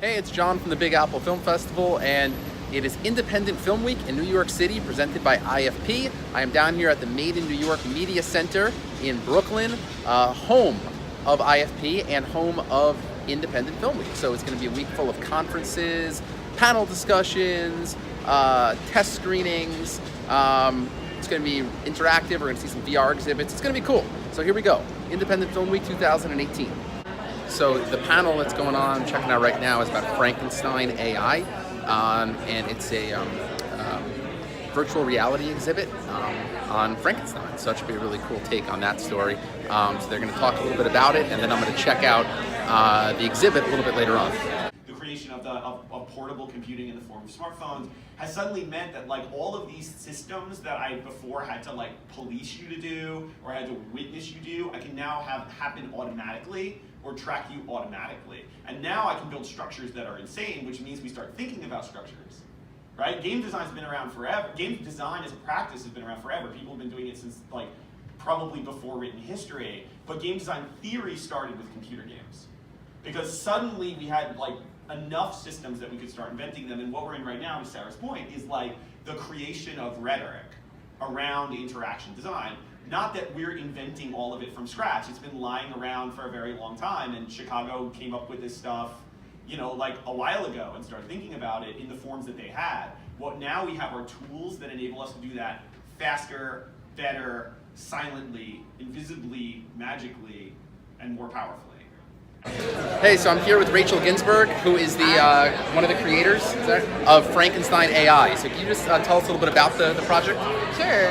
Hey, it's John from the Big Apple Film Festival, and it is Independent Film Week in New York City, presented by IFP. I am down here at the Made in New York Media Center in Brooklyn, home of IFP and home of Independent Film Week. So it's going to be a week full of conferences, panel discussions, test screenings. It's going to be interactive. We're going to see some VR exhibits. It's going to be cool. So here we go, Independent Film Week 2018. So the panel that's going on, checking out right now, is about Frankenstein AI, and it's a virtual reality exhibit on Frankenstein. So that should be a really cool take on that story. So they're going to talk a little bit about it, and then I'm going to check out the exhibit a little bit later on. The creation of portable computing in the form of smartphones has suddenly meant that like all of these systems that I before had to like police you to do or had to witness you do, I can now have happen automatically or track you automatically. And now I can build structures that are insane, which means we start thinking about structures, right? Game design's been around forever. Game design as a practice has been around forever. People have been doing it since like probably before written history, but game design theory started with computer games. Because suddenly we had like enough systems that we could start inventing them, and what we're in right now, to Sarah's point, is like the creation of rhetoric around interaction design. Not that we're inventing all of it from scratch. It's been lying around for a very long time, and Chicago came up with this stuff, you know, like a while ago and started thinking about it in the forms that they had. What now we have are tools that enable us to do that faster, better, silently, invisibly, magically, and more powerfully. Hey, so I'm here with Rachel Ginsberg, who is the one of the creators of Frankenstein AI. So can you just tell us a little bit about the project? Sure.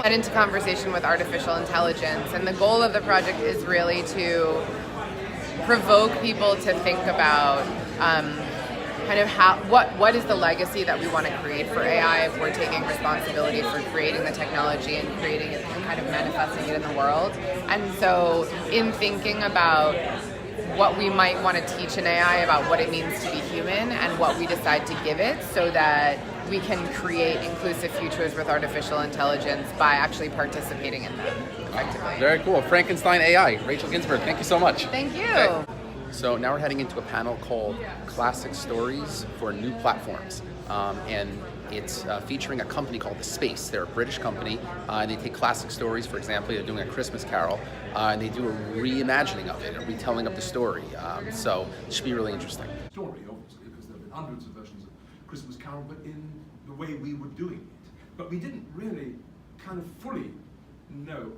Get into conversation with artificial intelligence, and the goal of the project is really to provoke people to think about kind of what is the legacy that we want to create for AI if we're taking responsibility for creating the technology and creating it and kind of manifesting it in the world. And so in thinking about what we might want to teach an AI about what it means to be human and what we decide to give it so that we can create inclusive futures with artificial intelligence by actually participating in them effectively. Very cool. Frankenstein AI. Rachel Ginsberg, thank you so much. Thank you. Okay. So now we're heading into a panel called Classic Stories for New Platforms. And it's featuring a company called The Space. They're a British company, and they take classic stories. For example, they're doing A Christmas Carol, and they do a reimagining of it, a retelling of the story. So it should be really interesting. Story, obviously, because there have been hundreds of versions of Christmas Carol, but in the way we were doing it. But we didn't really kind of fully know.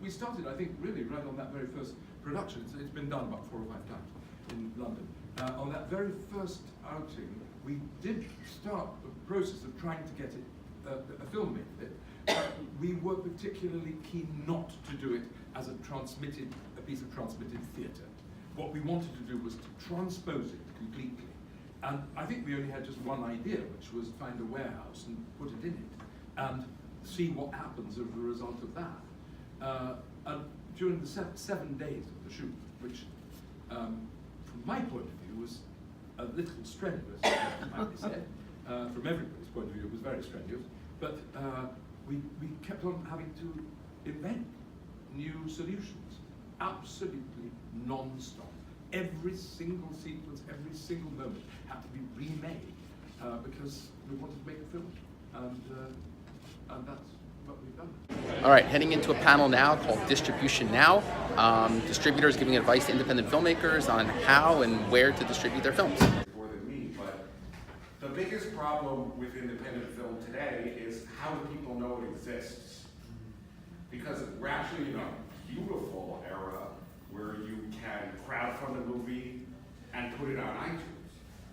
We started, I think, really right on that very first production. It's been done about 4 or 5 times in London. On that very first outing, we did start the process of trying to get it, a film made of it. We were particularly keen not to do it as a piece of transmitted theatre. What we wanted to do was to transpose it completely. And I think we only had just one idea, which was find a warehouse and put it in it, and see what happens as a result of that. And during the 7 days of the shoot, which from my point of view was a little strenuous, it might be said. From everybody's point of view, it was very strenuous. But we kept on having to invent new solutions, absolutely non-stop. Every single sequence, every single moment had to be remade because we wanted to make a film, and that's what we've done. All right, heading into a panel now called Distribution Now. Distributors giving advice to independent filmmakers on how and where to distribute their films. More than me, but the biggest problem with independent film today is how do people know it exists? Because we're actually in a beautiful era where you can crowdfund a movie and put it on iTunes.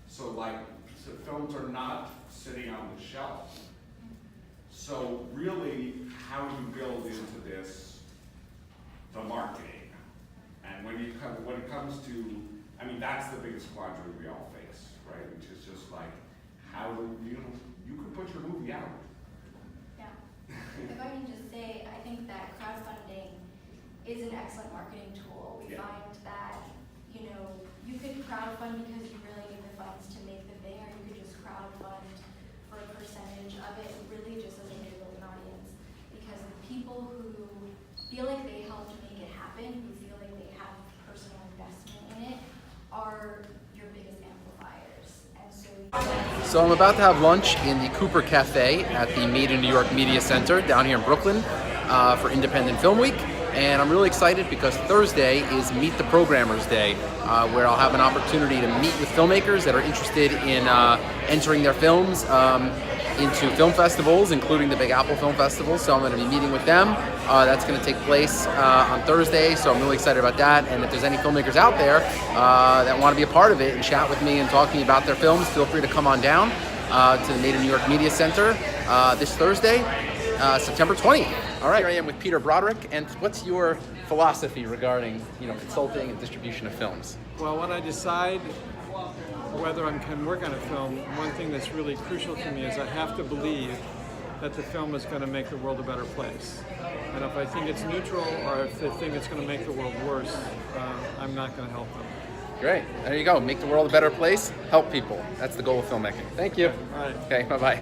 So films are not sitting on the shelf. So really, how do you build into this the marketing? And when it comes to, I mean, that's the biggest quandary we all face, right? Which is just like, how do you could put your movie out. Yeah. If I can just say, I think that crowdfunding is an excellent marketing tool. We find that, you know, you could crowdfund because you really need the funds to make the thing, or you could just crowdfund for a percentage of it, really just as a way to build an audience. Because the people who feel like they helped make it happen, who feel like they have personal investment in it, are your biggest So I'm about to have lunch in the Cooper Cafe at the Made in New York Media Center down here in Brooklyn for Independent Film Week. And I'm really excited because Thursday is Meet the Programmers Day, where I'll have an opportunity to meet with filmmakers that are interested in entering their films into film festivals, including the Big Apple Film Festival. So I'm going to be meeting with them. That's going to take place on Thursday, so I'm really excited about that. And if there's any filmmakers out there that want to be a part of it and chat with me and talk to me about their films, feel free to come on down to the Made in New York Media Center this Thursday, September 20th. All right, here I am with Peter Broderick, and what's your philosophy regarding, consulting and distribution of films? Well, when I decide whether I can work on a film, one thing that's really crucial to me is I have to believe that the film is going to make the world a better place. And if I think it's neutral, or if I think it's going to make the world worse, I'm not going to help them. Great. There you go. Make the world a better place. Help people. That's the goal of filmmaking. Thank you. All right. Okay, bye-bye.